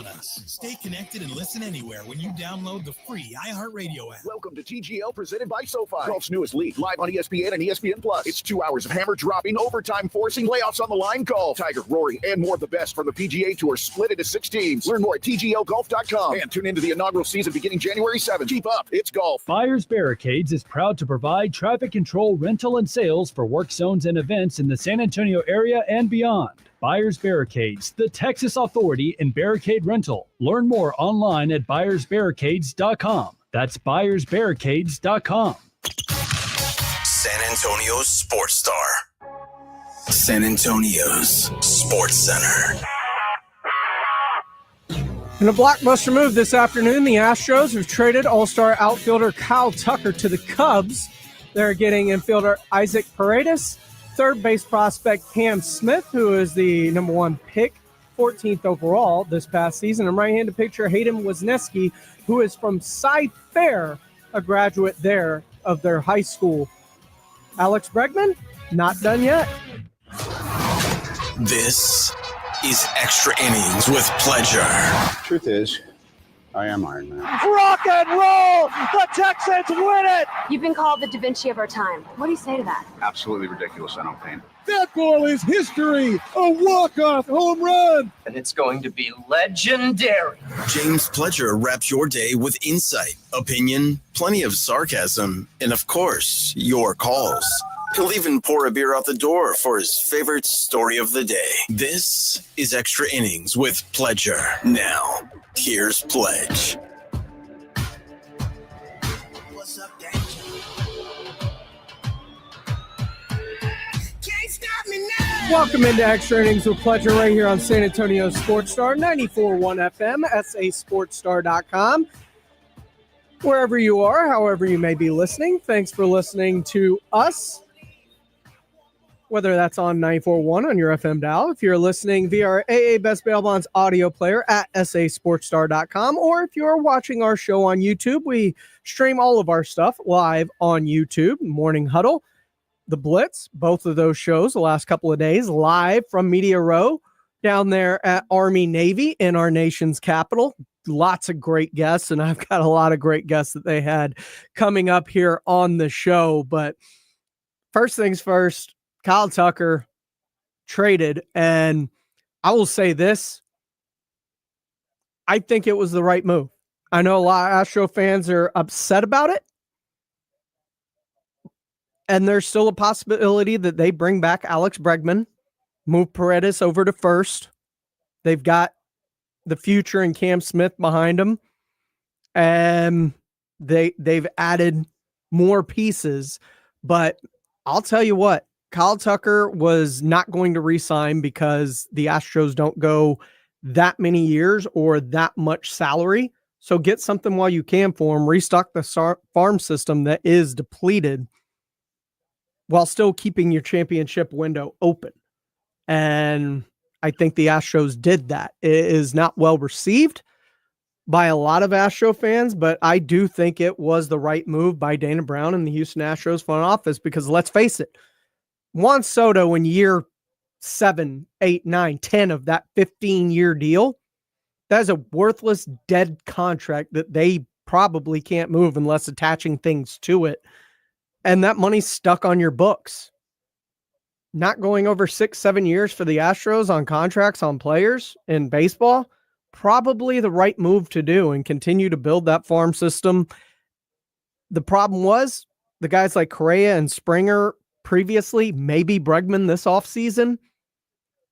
us. Stay connected and listen anywhere when you download the free iHeartRadio app. Welcome to TGL presented by SoFi. Golf's newest league, live on ESPN and ESPN Plus. It's 2 hours of hammer dropping, overtime forcing, playoffs on the line golf. Tiger, Rory, and more of the best from the PGA Tour split into 6 teams. Learn more at TGLGolf.com and tune into the inaugural season beginning January 7th. Keep up, it's golf. Buyers Barricades is proud to provide traffic control, rental, and sales for work zones and events in the San Antonio area and beyond. Buyers Barricades, the Texas authority in barricade rental. Learn more online at buyersbarricades.com. That's buyersbarricades.com. San Antonio's Sports Star. San Antonio's Sports Center. In a blockbuster move this afternoon, the Astros have traded all-star outfielder Kyle Tucker to the Cubs. They're getting infielder Isaac Paredes, third base prospect Cam Smith, who is the number 1 pick, 14th overall this past season, and right-handed pitcher Hayden Wesneski, who is from Cy-Fair, a graduate there of their high school. Alex Bregman, not done yet. This is Extra Innings with Pleasure. Truth is, I am Iron Man. Rock and roll! The Texans win it! You've been called the Da Vinci of our time. What do you say to that? Absolutely ridiculous. I don't paint. That goal is history! A walk-off home run! And it's going to be legendary. James Pleasure wraps your day with insight, opinion, plenty of sarcasm, and of course, your calls. He'll even pour a beer out the door for his favorite story of the day. This is Extra Innings with Pleasure. Now, here's Pledge. What's up, Danger? Can't stop me now. Welcome into Extra Innings with Pleasure right here on San Antonio Sports Star, 94.1 FM, sasportstar.com. Wherever you are, however you may be listening, thanks for listening to us. Whether that's on 94.1 on your FM dial, if you're listening via our AA Best Bail Bonds audio player at sasportstar.com, or if you're watching our show on YouTube, we stream all of our stuff live on YouTube. Morning Huddle, The Blitz, both of those shows the last couple of days, live from Media Row down there at Army Navy in our nation's capital. Lots of great guests, and I've got a lot of great guests that they had coming up here on the show. But first things first, Kyle Tucker traded, and I will say this, I think it was the right move. I know a lot of Astro fans are upset about it, and there's still a possibility that they bring back Alex Bregman, move Paredes over to first. They've got the future and Cam Smith behind them, and they've added more pieces. But I'll tell you what, Kyle Tucker was not going to re-sign because the Astros don't go that many years or that much salary. So get something while you can for him. Restock the farm system that is depleted while still keeping your championship window open. And I think the Astros did that. It is not well received by a lot of Astro fans, but I do think it was the right move by Dana Brown and the Houston Astros front office, because let's face it, Juan Soto in year 7, 8, 9, 10 of that 15-year deal, that is a worthless, dead contract that they probably can't move unless attaching things to it. And that money's stuck on your books. Not going over 6, 7 years for the Astros on contracts on players in baseball, probably the right move to do and continue to build that farm system. The problem was the guys like Correa and Springer previously, maybe Bregman this offseason,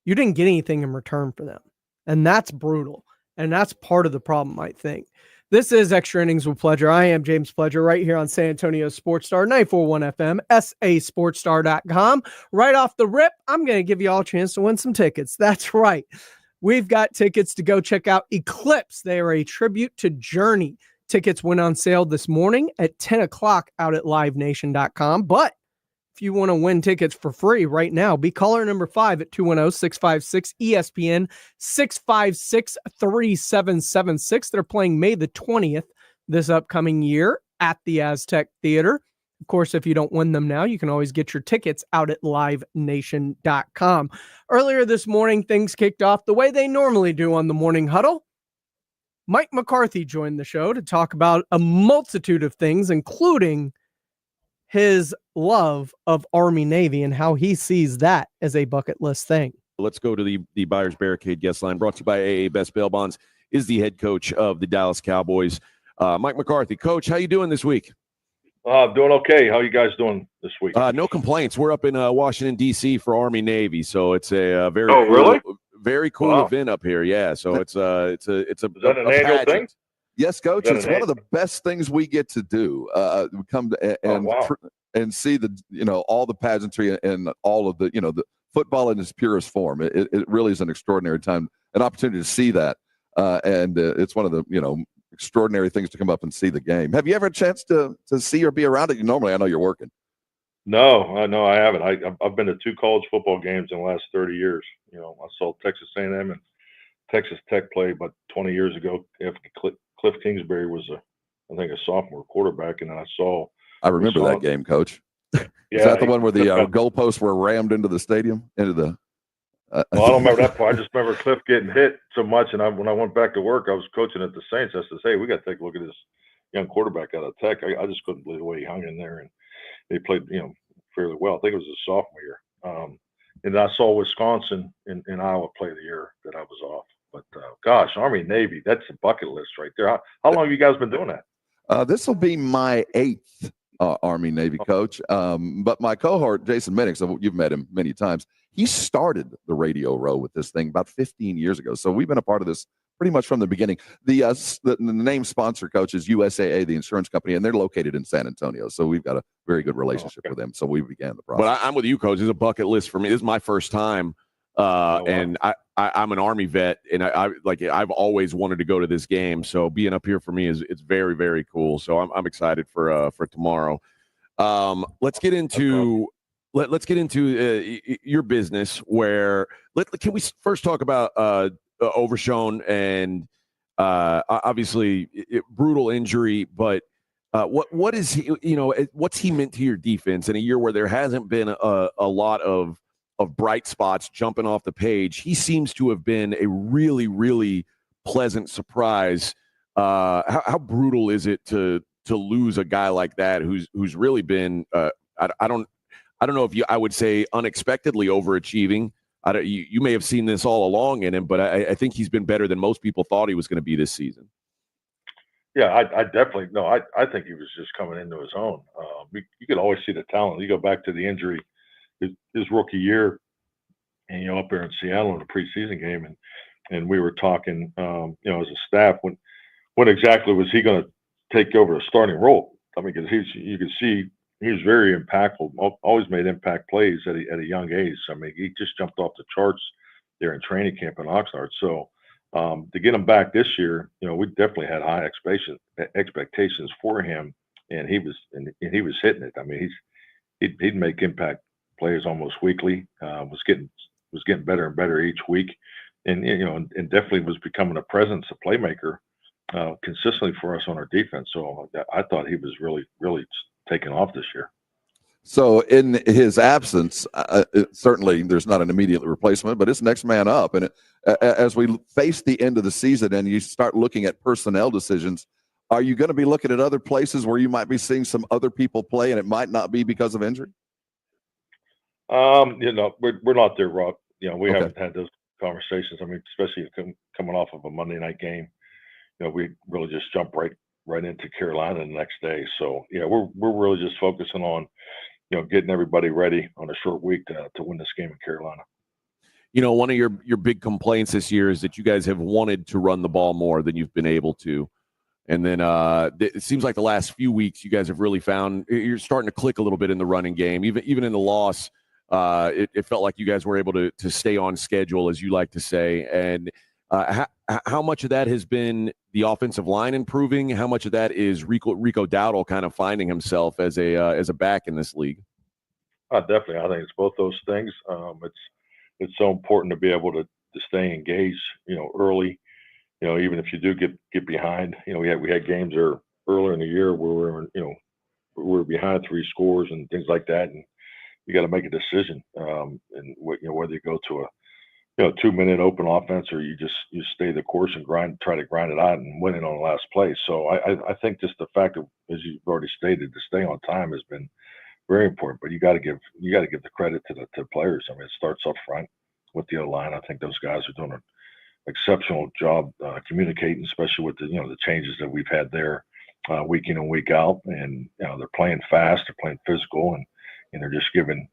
you didn't get anything in return for them. And that's brutal. And that's part of the problem, I think. This is Extra Innings with Pleasure. I am James Pleasure right here on San Antonio Sports Star, 94.1 FM, sasportstar.com. Right off the rip, I'm going to give you all a chance to win some tickets. That's right. We've got tickets to go check out Eclipse. They are a tribute to Journey. Tickets went on sale this morning at 10 o'clock out at livenation.com. But if you want to win tickets for free right now, be caller number 5 at 210-656-ESPN, 656-3776. They're playing May the 20th this upcoming year at the Aztec Theater. Of course, if you don't win them now, you can always get your tickets out at livenation.com. Earlier this morning, things kicked off the way they normally do on the Morning Huddle. Mike McCarthy joined the show to talk about a multitude of things, including his love of Army-Navy and how he sees that as a bucket list thing. Let's go to the Buyers Barricade guest line, brought to you by AA Best Bail Bonds, is the head coach of the Dallas Cowboys. Mike McCarthy. Coach, how you doing this week? Doing okay. How you guys doing this week? No complaints. We're up in Washington, D.C. for Army-Navy, so it's a very very cool event up here. Yeah, so it's a Is that an annual pageant. thing? Yes, Coach. It's one of the best things we get to do. We come to, and see all the pageantry and all of the football in its purest form. It really is an extraordinary time, an opportunity to see that, and it's one of the extraordinary things to come up and see the game. Have you ever had a chance to see or be around it? Normally, I know you're working. No, I haven't. I've been to 2 college football games in the last 30 years. I saw Texas A&M and Texas Tech play about 20 years ago. Cliff Kingsbury was I think a sophomore quarterback, and then I remember that game, Coach. Yeah, is that the one where the goalposts were rammed into the stadium? Well, I don't remember that part. I just remember Cliff getting hit so much, and when I went back to work, I was coaching at the Saints. I said, "Hey, we got to take a look at this young quarterback out of Tech." I just couldn't believe the way he hung in there, and they played, fairly well. I think it was his sophomore year. And I saw Wisconsin and Iowa play the year that I was off. But gosh, Army-Navy, that's a bucket list right there. How long have you guys been doing that? This will be my 8th Army-Navy coach. But my cohort, Jason Minix, you've met him many times. He started the radio row with this thing about 15 years ago. So we've been a part of this pretty much from the beginning. The name sponsor, Coach, is USAA, the insurance company, and they're located in San Antonio. So we've got a very good relationship with them. So we began the process. But I'm with you, Coach. It's a bucket list for me. This is my first time, and I'm an Army vet, and I've always wanted to go to this game. So being up here for me it's very, very cool. So I'm excited for tomorrow. Let's get into your business. Can we first talk about Overshown and obviously brutal injury, but what is he? What's he meant to your defense in a year where there hasn't been a lot of bright spots jumping off the page? He seems to have been a really, really pleasant surprise. How brutal is it to lose a guy like that who's really been I don't know if I would say unexpectedly overachieving. You may have seen this all along in him, but I think he's been better than most people thought he was going to be this season. Yeah, I definitely no. I think he was just coming into his own. You could always see the talent. You go back to the injury his rookie year, and up there in Seattle in a preseason game, and we were talking, as a staff, when exactly was he going to take over a starting role? I mean, because you could see he was very impactful. Always made impact plays at a young age. I mean, he just jumped off the charts there in training camp in Oxnard. So to get him back this year, we definitely had high expectations for him, and he was hitting it. I mean, he'd make impact plays almost weekly. Was getting better and better each week, and definitely was becoming a presence, a playmaker consistently for us on our defense. So I thought he was really, really taking off this year. So in his absence, certainly there's not an immediate replacement, but it's next man up. And as we face the end of the season and you start looking at personnel decisions, are you going to be looking at other places where you might be seeing some other people play and it might not be because of injury? We're not there, Rob. We haven't had those conversations. I mean, especially coming off of a Monday night game, we really just jumped right into Carolina the next day. So we're really just focusing on getting everybody ready on a short week to win this game in Carolina. One of your big complaints this year is that you guys have wanted to run the ball more than you've been able to. And then it seems like the last few weeks you guys have really found you're starting to click a little bit in the running game. Even in the loss, it felt like you guys were able to stay on schedule, as you like to say. And how much of that has been the offensive line improving? How much of that is Rico Dowdle kind of finding himself as a back in this league? Definitely, I think it's both those things. It's so important to be able to stay engaged, early. Even if you do get behind, we had games earlier in the year where we were behind 3 scores and things like that, and you got to make a decision. And whether you go to 2-minute open offense, or you stay the course and try to grind it out and win it on the last play. So I think just the fact that, as you've already stated, to stay on time has been very important. But you got to give the credit to the players. I mean, it starts up front with the O-line. I think those guys are doing an exceptional job communicating, especially with the changes that we've had there week in and week out. And they're playing fast, they're playing physical, and they're just giving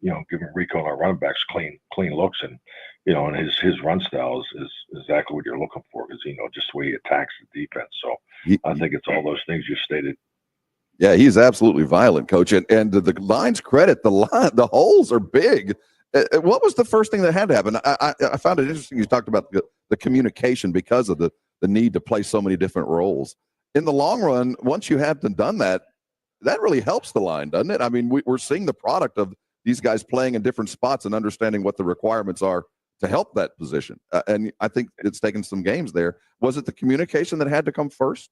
Rico and our running backs clean looks. And and his run style is exactly what you're looking for, because just the way he attacks the defense. So I think it's all those things you stated. Yeah, he's absolutely violent, Coach. And to the line's credit, the holes are big. What was the first thing that had to happen? I found it interesting you talked about the communication because of the need to play so many different roles. In the long run, once you have done that, that really helps the line, doesn't it? I mean, we're seeing the product of these guys playing in different spots and understanding what the requirements are to help that position. And I think it's taken some games there. Was it the communication that had to come first?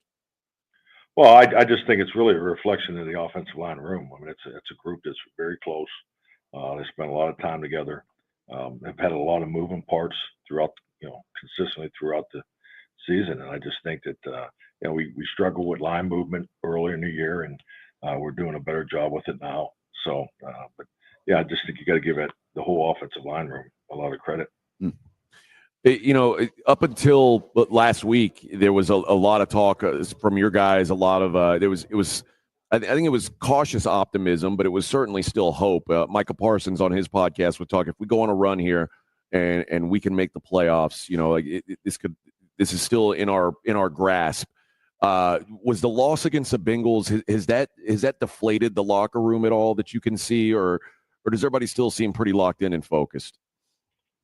Well, I just think it's really a reflection of the offensive line room. I mean, it's a group that's very close. They spent a lot of time together. They've had a lot of moving parts throughout, consistently throughout the season. And I just think that, we struggled with line movement earlier in the year, and we're doing a better job with it now. So, but yeah, I just think you got to give the whole offensive line room a lot of credit. Up until last week, there was a lot of talk from your guys. A lot of I think it was cautious optimism, but it was certainly still hope. Micah Parsons on his podcast would talk, if we go on a run here and we can make the playoffs, this is still in our grasp. Was the loss against the Bengals, has that deflated the locker room at all that you can see, or does everybody still seem pretty locked in and focused?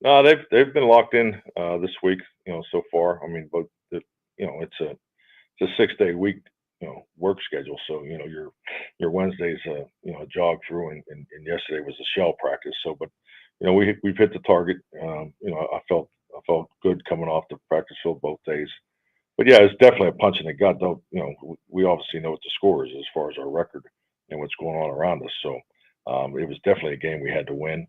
No, they've been locked in this week, so far. I mean, but it's a 6-day week, work schedule. So your Wednesday's a jog through, and yesterday was a shell practice. So, but we've hit the target. I felt good coming off the practice field both days. But yeah, it's definitely a punch in the gut, though. We obviously know what the score is as far as our record and what's going on around us. So it was definitely a game we had to win.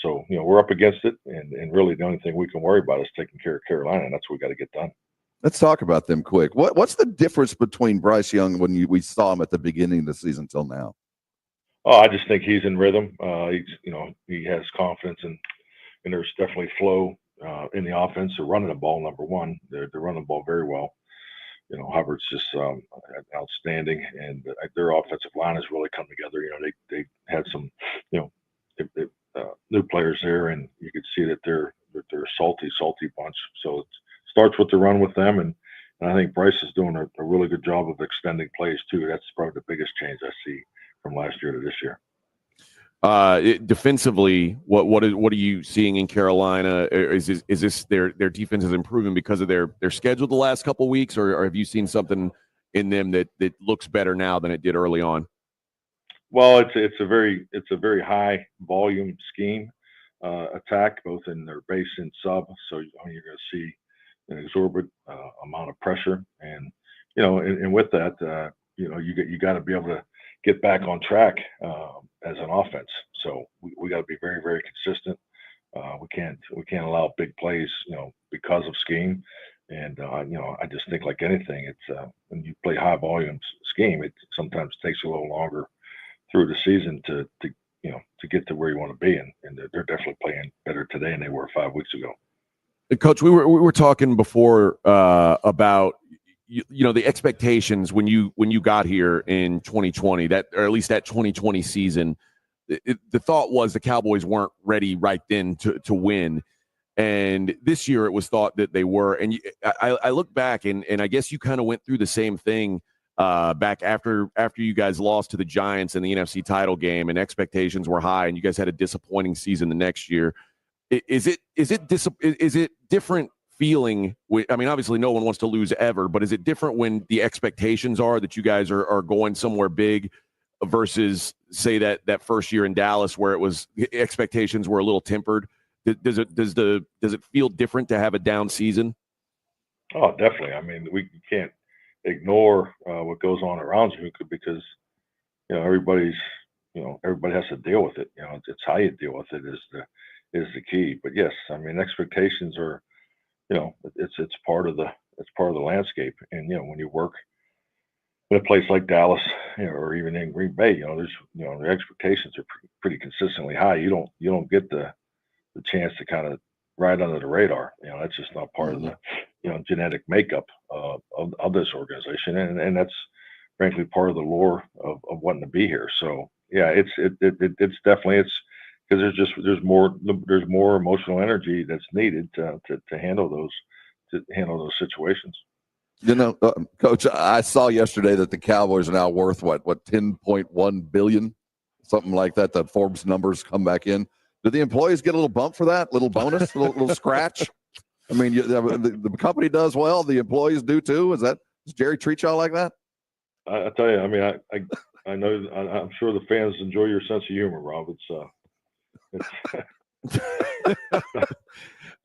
So we're up against it, and really the only thing we can worry about is taking care of Carolina, and that's what we got to get done. Let's talk about them quick. What's the difference between Bryce Young when we saw him at the beginning of the season till now? Oh, I just think he's in rhythm. He has confidence, and there's definitely flow in the offense. They're running the ball, number one. They're running the ball very well. Hubbard's just outstanding, and their offensive line has really come together. They had some, new players there, and you could see that they're a salty bunch. So it starts with the run with them, and I think Bryce is doing a really good job of extending plays too. That's probably the biggest change I see from last year to this year. Defensively, what are you seeing in Carolina? Is this their defense is improving because of their schedule the last couple of weeks, or have you seen something in them that looks better now than it did early on? Well, it's a very high volume scheme attack, both in their base and sub. So you're going to see an exorbitant amount of pressure, and and with that, you got to be able to get back on track as an offense. So we got to be very, very consistent. We can't allow big plays, because of scheme. And I just think, like anything, it's when you play high volume scheme, it sometimes takes a little longer through the season to get to where you want to be, and they're definitely playing better today than they were 5 weeks ago. Coach, we were talking before about the expectations when you got here in 2020, or at least that 2020 season. The thought was the Cowboys weren't ready right then to win, and this year it was thought that they were. And I look back, and I guess you kind of went through the same thing back after you guys lost to the Giants in the NFC title game, and expectations were high, and you guys had a disappointing season the next year. Is it different feeling? I mean, obviously no one wants to lose ever, but is it different when the expectations are that you guys are going somewhere big versus, say, that first year in Dallas where expectations were a little tempered? Does it feel different to have a down season? Oh, definitely. I mean, we can't ignore what goes on around you, because everybody has to deal with it. It's how you deal with it is is the key. But yes, I mean, expectations are, it's part of the landscape. And when you work in a place like Dallas, or even in Green Bay, there's the expectations are pretty consistently high. You don't get the chance to kind of ride under the radar. That's just not part of the genetic makeup of this organization, and that's frankly part of the lore of wanting to be here. So yeah, it's definitely because there's more emotional energy that's needed to handle those situations. Coach, I saw yesterday that the Cowboys are now worth what 10.1 billion, something like that. That Forbes numbers come back in. Do the employees get a little bump for that? Little bonus, little scratch? I mean, the company does well. The employees do too. Does Jerry treat y'all like that? I tell you, I mean, I know, I'm sure the fans enjoy your sense of humor, Rob.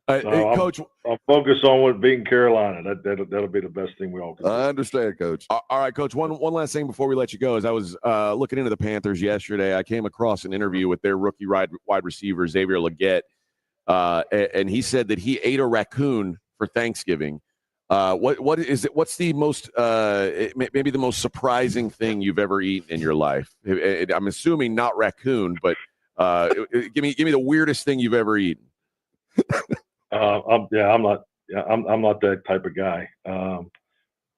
Coach, I'm focused on beating Carolina. That'll be the best thing we all can do. I understand, Coach. All right, Coach. One last thing before we let you go. As I was looking into the Panthers yesterday, I came across an interview with their rookie wide receiver Xavier Legette, and he said that he ate a raccoon for Thanksgiving. What is it? What's the most maybe the most surprising thing you've ever eaten in your life? I'm assuming not raccoon, but give me the weirdest thing you've ever eaten. I'm not that type of guy.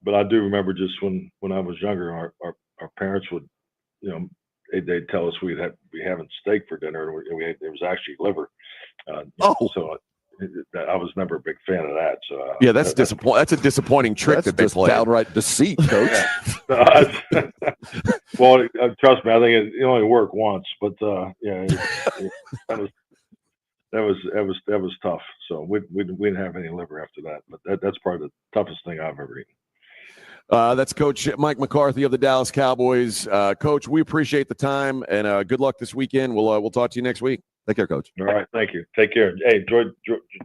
But I do remember just when I was younger, our parents would, they'd tell us we'd be having steak for dinner, and it was actually liver. So I was never a big fan of that. So yeah, that's disappointing. That's a disappointing trick that they play. Downright deceit, Coach. Well, trust me, I think it only worked once, but that was tough. So we didn't have any liver after that. But that's probably the toughest thing I've ever eaten. That's Coach Mike McCarthy of the Dallas Cowboys. Coach, we appreciate the time, and good luck this weekend. We'll talk to you next week. Take care, Coach. All right, thank you. Take care. Hey, enjoy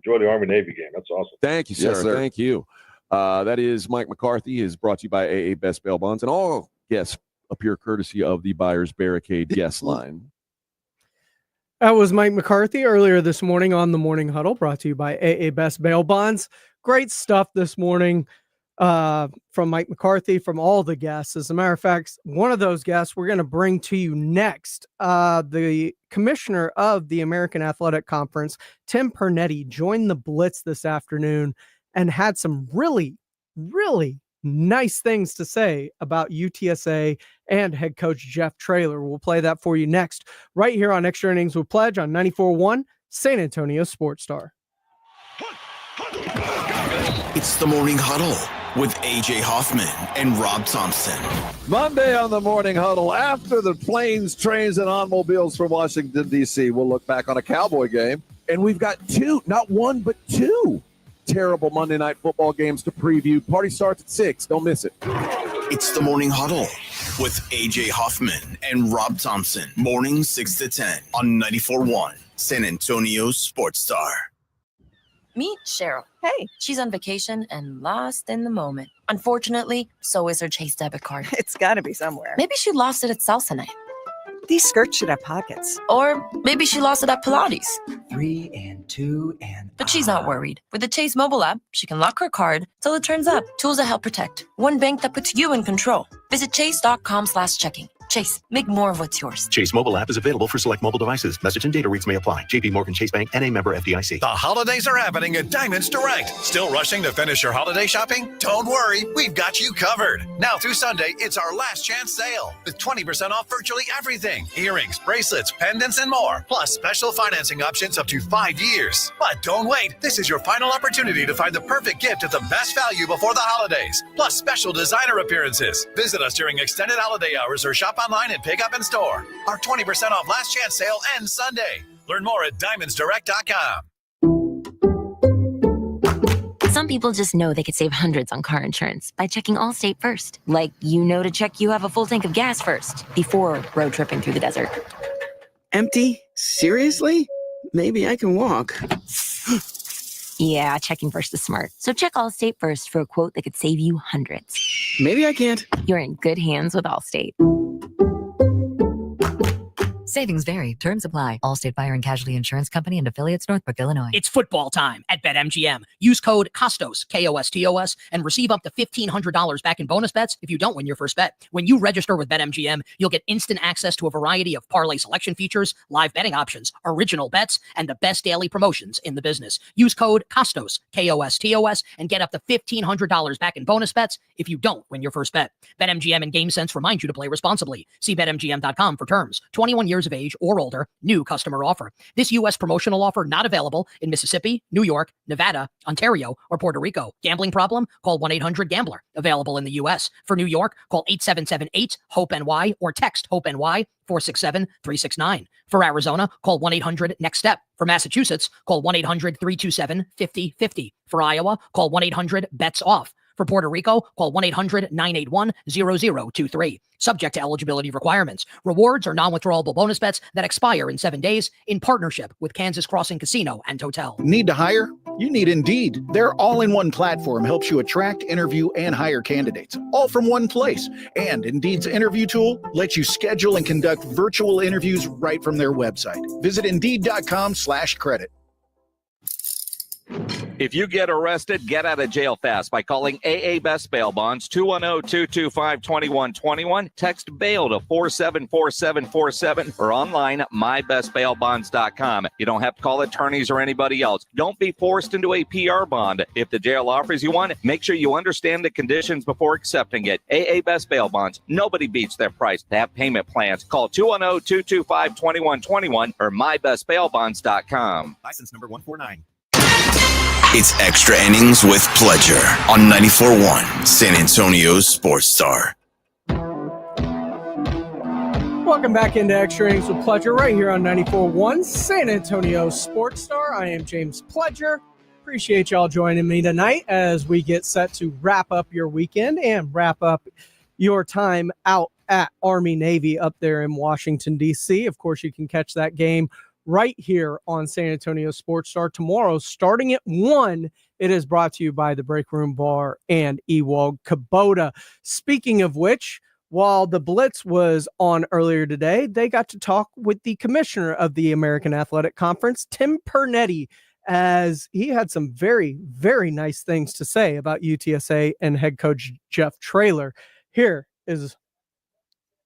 the Army-Navy game. That's awesome. Thank you, sir. Yes, sir. Thank you. That is Mike McCarthy. Is brought to you by AA Best Bail Bonds, and all guests appear courtesy of the Buyers Barricade guest line. That was Mike McCarthy earlier this morning on the Morning Huddle, brought to you by AA Best Bail Bonds. Great stuff this morning from Mike McCarthy, from all the guests. As a matter of fact, one of those guests we're going to bring to you next. The commissioner of the American Athletic Conference, Tim Pernetti, joined the Blitz this afternoon and had some really, really nice things to say about UTSA and head coach Jeff Traylor. We'll play that for you next, right here on Extra Innings with Pledge on 94.1 San Antonio Sports Star. It's the Morning Huddle with A.J. Hoffman and Rob Thompson. Monday on the Morning Huddle, after the planes, trains, and automobiles from Washington, D.C., we'll look back on a Cowboy game. And we've got two, not one, but two terrible Monday Night Football games to preview. Party starts at 6. Don't miss it. It's the Morning Huddle with A.J. Hoffman and Rob Thompson. Morning 6 to 10 on 94.1 San Antonio Sports Star. Meet Cheryl. Hey. She's on vacation and lost in the moment. Unfortunately, so is her Chase debit card. It's got to be somewhere. Maybe she lost it at salsa night. These skirts should have pockets. Or maybe she lost it at Pilates. 3 and 2 and... But she's not worried. With the Chase mobile app, she can lock her card till it turns up. Tools that help protect. One bank that puts you in control. Visit chase.com/checking. Chase, make more of what's yours. Chase mobile app is available for select mobile devices. Message and data rates may apply. JP Morgan Chase Bank, N.A. member FDIC. The holidays are happening at Diamonds Direct. Still rushing to finish your holiday shopping? Don't worry, we've got you covered. Now through Sunday, it's our last chance sale with 20% off virtually everything. Earrings, bracelets, pendants, and more. Plus special financing options up to 5 years. But don't wait. This is your final opportunity to find the perfect gift at the best value before the holidays. Plus special designer appearances. Visit us during extended holiday hours or shop online and pick up in store. Our 20% off last chance sale ends Sunday. Learn more at diamondsdirect.com. Some people just know they could save hundreds on car insurance by checking Allstate first. Like, to check you have a full tank of gas first before road tripping through the desert. Empty? Seriously? Maybe I can walk. Yeah, checking first is smart. So check Allstate first for a quote that could save you hundreds. Maybe I can't. You're in good hands with Allstate. Savings vary. Terms apply. Allstate Fire and Casualty Insurance Company and affiliates, Northbrook, Illinois. It's football time at BetMGM. Use code KOSTOS, KOSTOS, and receive up to $1,500 back in bonus bets if you don't win your first bet. When you register with BetMGM, you'll get instant access to a variety of parlay selection features, live betting options, original bets, and the best daily promotions in the business. Use code KOSTOS, KOSTOS, and get up to $1,500 back in bonus bets if you don't win your first bet. BetMGM and GameSense remind you to play responsibly. See BetMGM.com for terms. 21 years of age or older. New customer offer. This U.S. promotional offer not available in Mississippi, New York, Nevada, Ontario, or Puerto Rico. Gambling problem? Call 1-800-GAMBLER. Available in the U.S. For New York, call 877-8-HOPE-NY or text HOPE-NY 467-369. For Arizona, call 1-800-NEXT-STEP. For Massachusetts, call 1-800-327-5050. For Iowa, call 1-800-BETS-OFF. For Puerto Rico, call 1-800-981-0023. Subject to eligibility requirements. Rewards are non-withdrawable bonus bets that expire in 7 days in partnership with Kansas Crossing Casino and Hotel. Need to hire? You need Indeed. Their all-in-one platform helps you attract, interview, and hire candidates, all from one place. And Indeed's interview tool lets you schedule and conduct virtual interviews right from their website. Visit Indeed.com/credit. If you get arrested, get out of jail fast by calling AA Best Bail Bonds, 210-225-2121. Text bail to 474747 or online at mybestbailbonds.com. You don't have to call attorneys or anybody else. Don't be forced into a PR bond. If the jail offers you one, make sure you understand the conditions before accepting it. AA Best Bail Bonds. Nobody beats their price. They have payment plans. Call 210-225-2121 or mybestbailbonds.com. License number 149. It's Extra Innings with Pledger on 94.1 San Antonio's Sports Star. Welcome back into Extra Innings with Pledger right here on 94.1 San Antonio Sports Star. I am James Pledger. Appreciate y'all joining me tonight as we get set to wrap up your weekend and wrap up your time out at Army-Navy up there in Washington, D.C. Of course, you can catch that game right here on San Antonio Sports Star tomorrow, starting at 1. It is brought to you by the Break Room Bar and Ewald Kubota. Speaking of which, while the Blitz was on earlier today, they got to talk with the commissioner of the American Athletic Conference, Tim Pernetti, as he had some very, very nice things to say about UTSA and head coach Jeff Traylor. Here is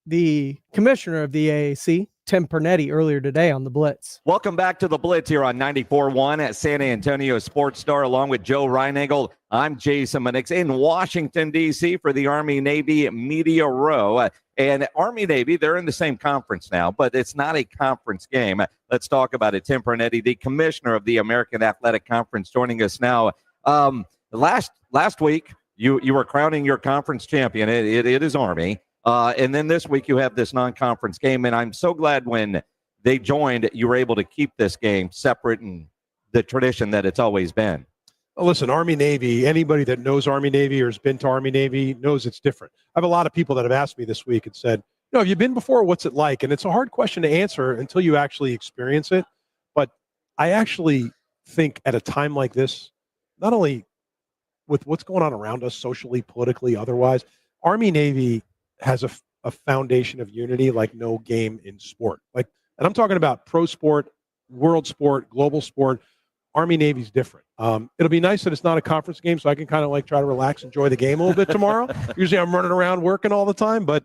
the commissioner of the AAC, Tim Pernetti, earlier today on the Blitz. Welcome back to the Blitz here on 94.1 at San Antonio Sports Star, along with Joe Reinagel. I'm Jason Minix in Washington, D.C. for the Army-Navy Media Row. And Army-Navy, they're in the same conference now, but it's not a conference game. Let's talk about it. Tim Pernetti, the commissioner of the American Athletic Conference, joining us now. Last week, you were crowning your conference champion. It is Army. And then this week you have this non-conference game, and I'm so glad when they joined, you were able to keep this game separate and the tradition that it's always been. Well, listen, Army-Navy, anybody that knows Army-Navy or has been to Army-Navy knows it's different. I have a lot of people that have asked me this week and said, have you been before? What's it like? And it's a hard question to answer until you actually experience it. But I actually think at a time like this, not only with what's going on around us socially, politically, otherwise, Army-Navy has a foundation of unity like no game in sport. And I'm talking about pro sport, world sport, global sport. Army-Navy's different. It'll be nice that it's not a conference game, so I can kind of try to relax, enjoy the game a little bit tomorrow. Usually I'm running around working all the time, but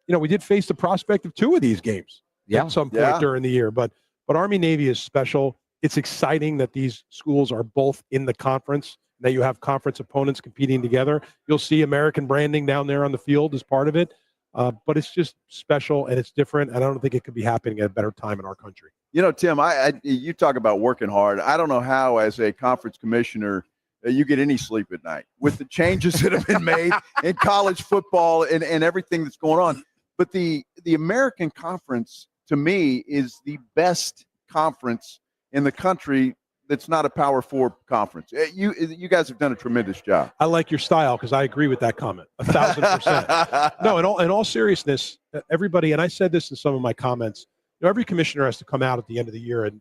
we did face the prospect of 2 of these games at some point during the year. But Army-Navy is special. It's exciting that these schools are both in the conference, that you have conference opponents competing together. You'll see American branding down there on the field as part of it. But it's just special and it's different. And I don't think it could be happening at a better time in our country. Tim, you talk about working hard. I don't know how, as a conference commissioner, you get any sleep at night with the changes that have been made in college football and everything that's going on. But the American Conference, to me, is the best conference in the country that's not a Power 4 conference. You guys have done a tremendous job. I like your style because I agree with that comment 1,000%. No, in all seriousness, everybody, and I said this in some of my comments, every commissioner has to come out at the end of the year and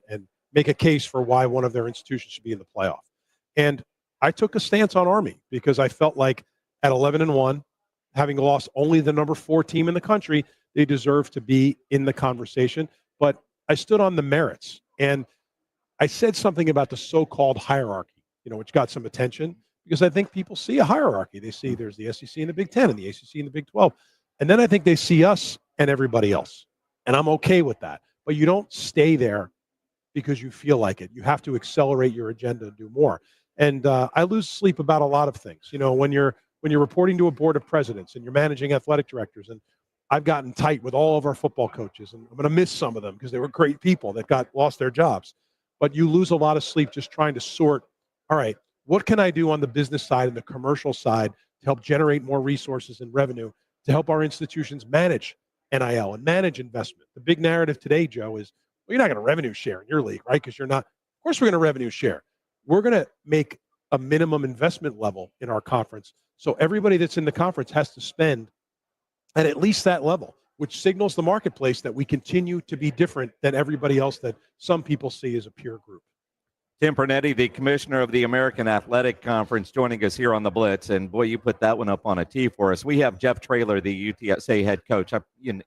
make a case for why one of their institutions should be in the playoff. And I took a stance on Army because I felt like at 11-1, having lost only the number 4 team in the country, they deserve to be in the conversation. But I stood on the merits, and I said something about the so-called hierarchy, which got some attention because I think people see a hierarchy. They see there's the SEC and the Big Ten and the ACC and the Big 12. And then I think they see us and everybody else. And I'm okay with that. But you don't stay there because you feel like it. You have to accelerate your agenda and do more. And I lose sleep about a lot of things. When you're reporting to a board of presidents and you're managing athletic directors, and I've gotten tight with all of our football coaches, and I'm going to miss some of them because they were great people that lost their jobs. But you lose a lot of sleep just trying to sort, all right, what can I do on the business side and the commercial side to help generate more resources and revenue to help our institutions manage NIL and manage investment? The big narrative today, Joe, is, well, you're not going to revenue share in your league, right? Because you're not. Of course, we're going to revenue share. We're going to make a minimum investment level in our conference. So everybody that's in the conference has to spend at least that level, which signals the marketplace that we continue to be different than everybody else that some people see as a peer group. Tim Pernetti, the commissioner of the American Athletic Conference, joining us here on the Blitz. And boy, you put that one up on a tee for us. We have Jeff Traylor, the UTSA head coach. You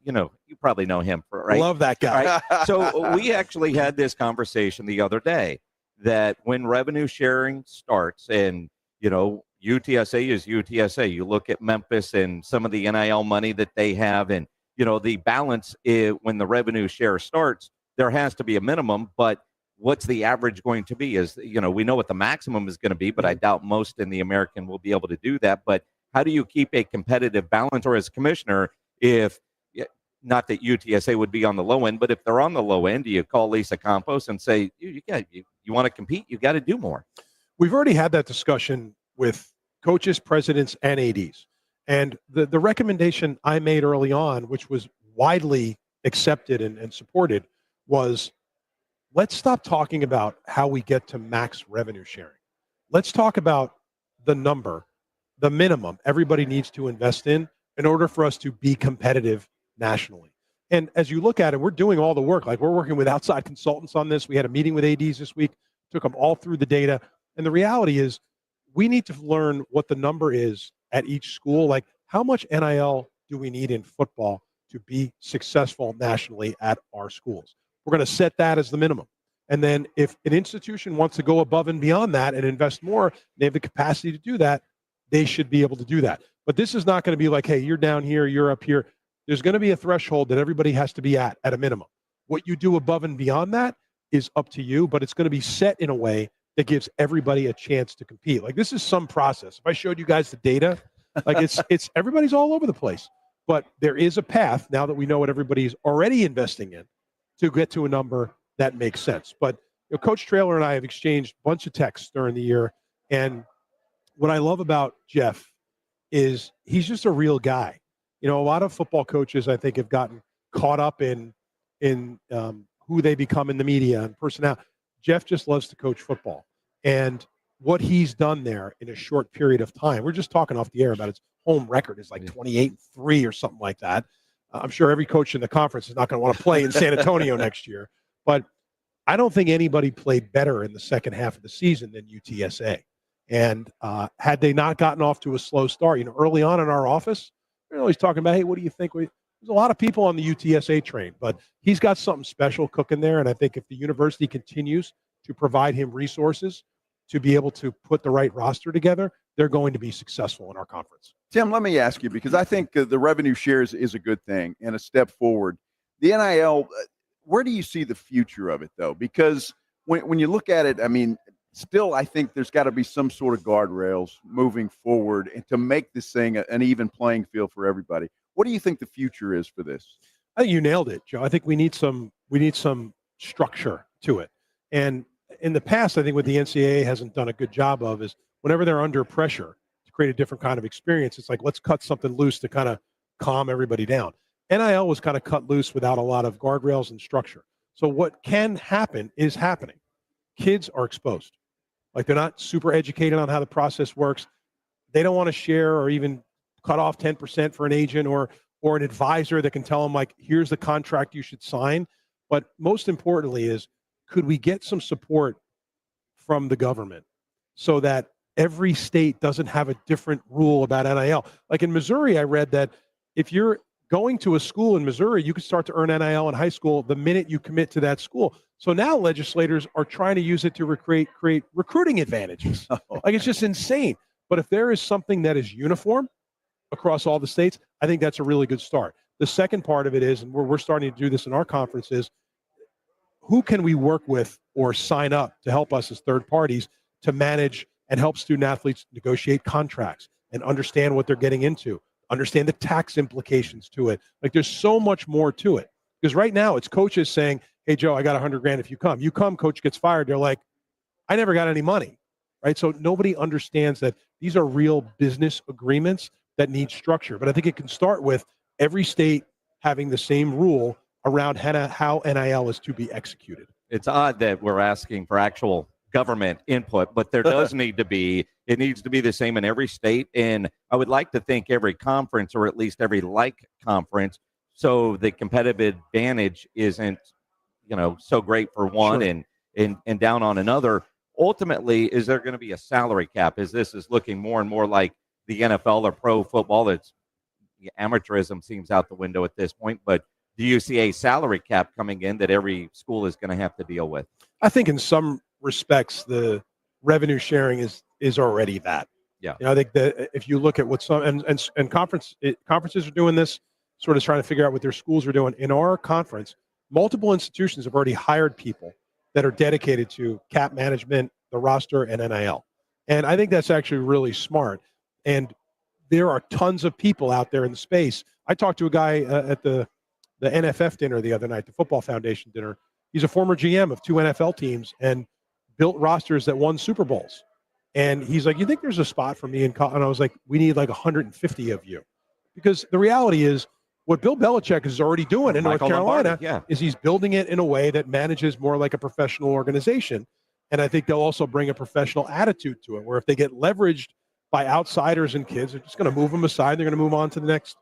probably know him, right? Love that guy. Right? So we actually had this conversation the other day that when revenue sharing starts, and UTSA is UTSA. You look at Memphis and some of the NIL money that they have, and the balance is, when the revenue share starts, there has to be a minimum, but what's the average going to be? We know what the maximum is going to be, but I doubt most in the American will be able to do that. But how do you keep a competitive balance? Or as commissioner, if not that UTSA would be on the low end, but if they're on the low end, do you call Lisa Campos and say, you want to compete, you got to do more? We've already had that discussion with coaches, presidents, and ADs. And the recommendation I made early on, which was widely accepted and supported, was let's stop talking about how we get to max revenue sharing. Let's talk about the number, the minimum everybody needs to invest in order for us to be competitive nationally. And as you look at it, we're doing all the work. Like, we're working with outside consultants on this. We had a meeting with ADs this week, took them all through the data. And the reality is we need to learn what the number is at each school. Like, how much NIL do we need in football to be successful nationally at our schools? We're going to set that as the minimum. And then if an institution wants to go above and beyond that and invest more, they have the capacity to do that, they should be able to do that. But this is not going to be like, hey, you're down here, you're up here. There's going to be a threshold that everybody has to be at a minimum. What you do above and beyond that is up to you, but it's going to be set in a way that gives everybody a chance to compete. Like, this is some process. If I showed you guys the data, like it's everybody's all over the place. But there is a path, now that we know what everybody's already investing in, to get to a number that makes sense. But Coach Traylor and I have exchanged a bunch of texts during the year. And what I love about Jeff is he's just a real guy. A lot of football coaches, I think, have gotten caught up in who they become in the media and personnel. Jeff just loves to coach football. And what he's done there in a short period of time, we're just talking off the air about his home record is like 28-3 or something like that. I'm sure every coach in the conference is not going to want to play in San Antonio next year. But I don't think anybody played better in the second half of the season than UTSA. And had they not gotten off to a slow start, early on in our office, we're always talking about, hey, what do you think? There's a lot of people on the UTSA train, but he's got something special cooking there. And I think if the university continues to provide him resources to be able to put the right roster together, they're going to be successful in our conference. Tim, let me ask you, because I think the revenue shares is a good thing and a step forward. The NIL, where do you see the future of it, though? Because when you look at it, I mean, still, I think there's got to be some sort of guardrails moving forward and to make this thing an even playing field for everybody. What do you think the future is for this? I think you nailed it, Joe. I think we need some structure to it. And in the past, I think what the NCAA hasn't done a good job of is whenever they're under pressure to create a different kind of experience, it's like, let's cut something loose to kind of calm everybody down. NIL was kind of cut loose without a lot of guardrails and structure. So what can happen is happening. Kids are exposed. Like, they're not super educated on how the process works. They don't want to share or even cut off 10% for an agent or an advisor that can tell them, like, here's the contract you should sign. But most importantly is, could we get some support from the government so that every state doesn't have a different rule about NIL? Like in Missouri, I read that if you're going to a school in Missouri, you can start to earn NIL in high school the minute you commit to that school. So now legislators are trying to use it to create recruiting advantages. Like, it's just insane. But if there is something that is uniform across all the states, I think that's a really good start. The second part of it is, and we're starting to do this in our conferences, who can we work with or sign up to help us as third parties to manage and help student athletes negotiate contracts and understand what they're getting into, understand the tax implications to it. Like, there's so much more to it. Because right now it's coaches saying, hey, Joe, I got $100,000 if you come. You come, coach gets fired. They're like, I never got any money, right? So nobody understands that these are real business agreements that need structure. But I think it can start with every state having the same rule around how NIL is to be executed. It's odd that we're asking for actual government input, but there does need to be. It needs to be the same in every state. And I would like to think every conference, or at least every like conference, so the competitive advantage isn't, so great for one and down on another. Ultimately, is there going to be a salary cap? This is looking more and more like the NFL or pro football? That's amateurism seems out the window at this point, but do you see a salary cap coming in that every school is going to have to deal with? I think in some respects, the revenue sharing is already that. Yeah. I think that if you look at what some and conferences are doing this, sort of trying to figure out what their schools are doing. In our conference, multiple institutions have already hired people that are dedicated to cap management, the roster, and NIL. And I think that's actually really smart. And there are tons of people out there in the space. I talked to a guy at the NFF dinner the other night, the Football Foundation dinner. He's a former GM of 2 NFL teams and built rosters that won Super Bowls. And he's like, you think there's a spot for me in college? And I was like, we need like 150 of you. Because the reality is, what Bill Belichick is already doing in North Carolina is he's building it in a way that manages more like a professional organization. And I think they'll also bring a professional attitude to it, where if they get leveraged by outsiders and kids, they're just going to move them aside. They're going to move on to the next,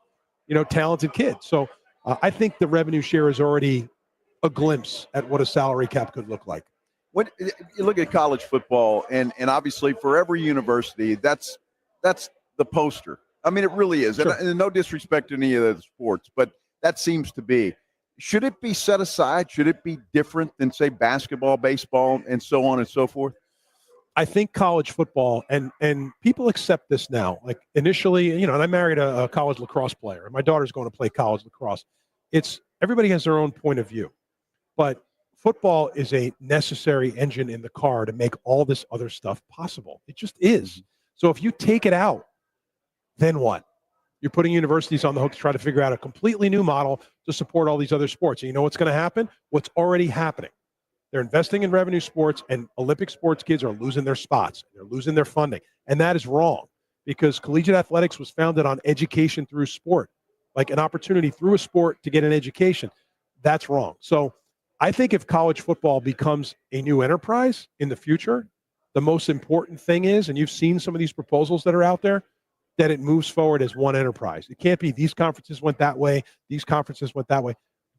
talented kid. So I think the revenue share is already a glimpse at what a salary cap could look like. When you look at college football, and obviously for every university, that's the poster. I mean, it really is. Sure. And no disrespect to any of the sports, but that seems to be. Should it be set aside? Should it be different than, say, basketball, baseball, and so on and so forth? I think college football, and people accept this now. Like initially, and I married a college lacrosse player, and my daughter's going to play college lacrosse. It's everybody has their own point of view, but football is a necessary engine in the car to make all this other stuff possible. It just is. So if you take it out, then what? You're putting universities on the hook to try to figure out a completely new model to support all these other sports. And you know what's going to happen? What's already happening. They're investing in revenue sports, and Olympic sports kids are losing their spots. They're losing their funding. And that is wrong, because collegiate athletics was founded on education through sport, like an opportunity through a sport to get an education. That's wrong. So I think if college football becomes a new enterprise in the future, the most important thing is, and you've seen some of these proposals that are out there, that it moves forward as one enterprise. It can't be these conferences went that way, these conferences went that way.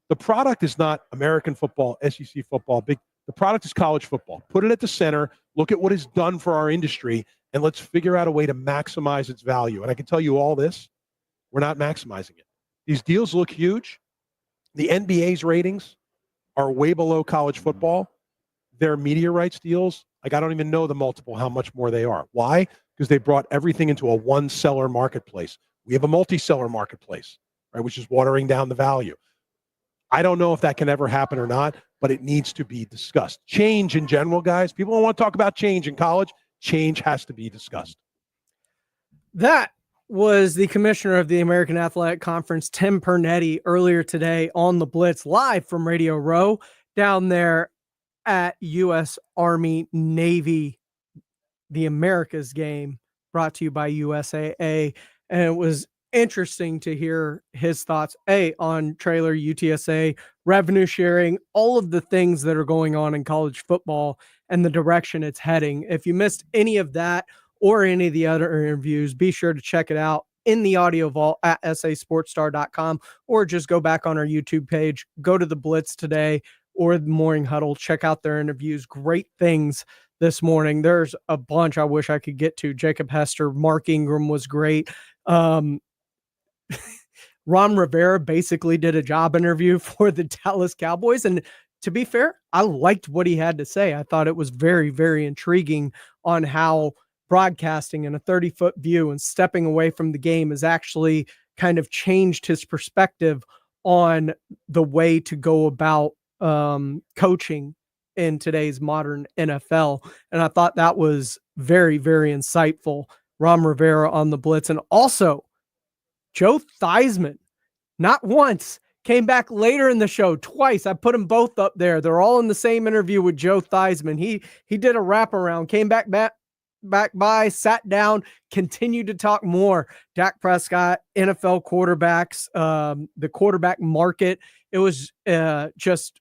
The product is not American football, SEC football, the product is college football. Put it at the center, look at what it's done for our industry, and let's figure out a way to maximize its value. And I can tell you all this, we're not maximizing it. These deals look huge. The NBA's ratings are way below college football. Their media rights deals, like I don't even know the multiple, how much more they are. Why? Because they brought everything into a one-seller marketplace. We have a multi-seller marketplace, right, which is watering down the value. I don't know if that can ever happen or not, but it needs to be discussed. Change in general, guys. People don't want to talk about change in college. Change has to be discussed. That was the commissioner of the American Athletic Conference, Tim Pernetti, earlier today on the Blitz, live from Radio Row down there at U.S. Army Navy, the America's game, brought to you by USAA. And it was interesting to hear his thoughts, on trailer, UTSA, revenue sharing, all of the things that are going on in college football and the direction it's heading. If you missed any of that or any of the other interviews, be sure to check it out in the audio vault at sasportstar.com, or just go back on our YouTube page, go to the Blitz today or the Morning Huddle, check out their interviews. Great things this morning. There's a bunch I wish I could get to. Jacob Hester, Mark Ingram was great. Ron Rivera basically did a job interview for the Dallas Cowboys. And to be fair, I liked what he had to say. I thought it was very, very intriguing on how broadcasting in a 30-foot view and stepping away from the game has actually kind of changed his perspective on the way to go about coaching in today's modern NFL. And I thought that was very, very insightful. Ron Rivera on the blitz. And also Joe Theismann, not once, came back later in the show twice. I put them both up there. They're all in the same interview with Joe Theismann. He did a wraparound, came back by, sat down, continued to talk more. Dak Prescott, NFL quarterbacks, the quarterback market. It was just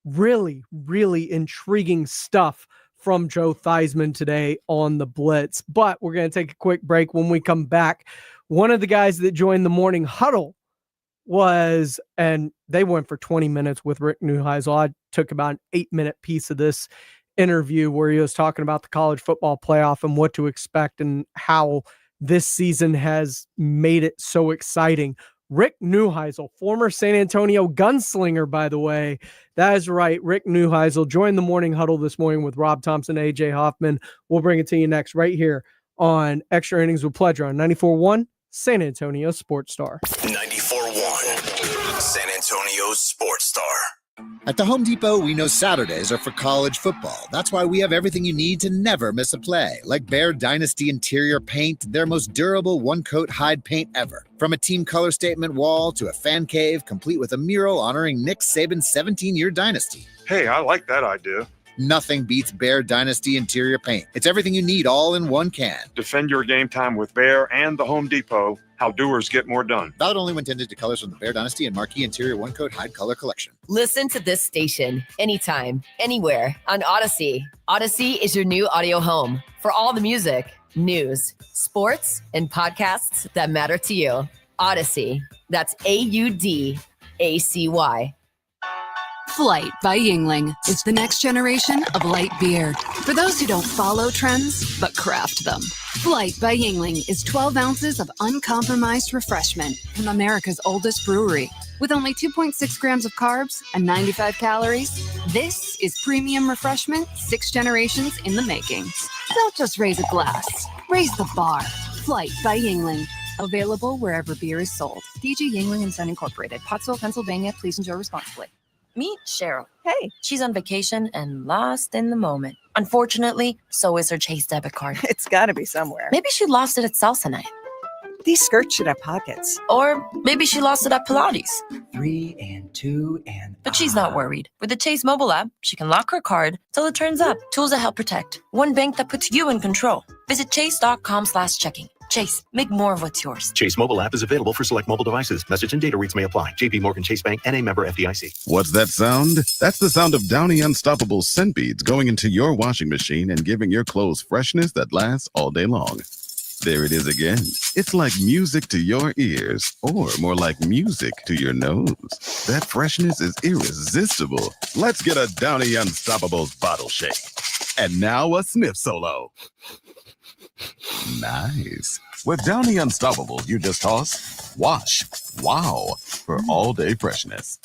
really, really intriguing stuff from Joe Theismann today on the Blitz. But we're going to take a quick break. When we come back, one of the guys that joined the morning huddle was, and they went for 20 minutes with Rick Neuheisel. I took about an 8-minute piece of this interview where he was talking about the college football playoff and what to expect and how this season has made it so exciting. Rick Neuheisel, former San Antonio gunslinger, by the way. That is right. Rick Neuheisel joined the morning huddle this morning with Rob Thompson, AJ Hoffman. We'll bring it to you next right here on Extra Innings with Pleasure on 94.1 San Antonio Sports Star. 94.1 San Antonio Sports Star. At the Home Depot, we know Saturdays are for college football. That's why we have everything you need to never miss a play, like Bear Dynasty interior paint, their most durable one-coat hide paint ever. From a team color statement wall to a fan cave, complete with a mural honoring Nick Saban's 17-year dynasty. Hey, I like that idea. Nothing beats Bear Dynasty interior paint. It's everything you need all in one can. Defend your game time with Bear and the Home Depot. How doers get more done. Valid only when tinted to colors from the Bear Dynasty and Marquee Interior One Coat Hide Color Collection. Listen to this station anytime, anywhere on Odyssey. Odyssey is your new audio home for all the music, news, sports, and podcasts that matter to you. Odyssey. That's AUDACY. Flight by Yingling is the next generation of light beer. For those who don't follow trends, but craft them. Flight by Yingling is 12 ounces of uncompromised refreshment from America's oldest brewery. With only 2.6 grams of carbs and 95 calories, this is premium refreshment 6 generations in the making. Don't just raise a glass, raise the bar. Flight by Yingling. Available wherever beer is sold. DG Yingling & Son Incorporated, Pottsville, Pennsylvania. Please enjoy responsibly. Meet Cheryl. Hey. She's on vacation and lost in the moment. Unfortunately, so is her Chase debit card. It's got to be somewhere. Maybe she lost it at salsa night. These skirts should have pockets. Or maybe she lost it at Pilates. 3 and 2 and... But she's not worried. With the Chase mobile app, she can lock her card till it turns up. Tools that help protect. One bank that puts you in control. Visit chase.com/checking. Chase, make more of what's yours. Chase mobile app is available for select mobile devices. Message and data rates may apply. JP Morgan Chase Bank and a member FDIC. What's that sound? That's the sound of Downy Unstoppable scent beads going into your washing machine and giving your clothes freshness that lasts all day long. There it is again. It's like music to your ears, or more like music to your nose. That freshness is irresistible. Let's get a Downy Unstoppables bottle shake. And now a sniff solo. Nice. With Downy Unstoppables, you just toss, wash, wow, for all-day freshness.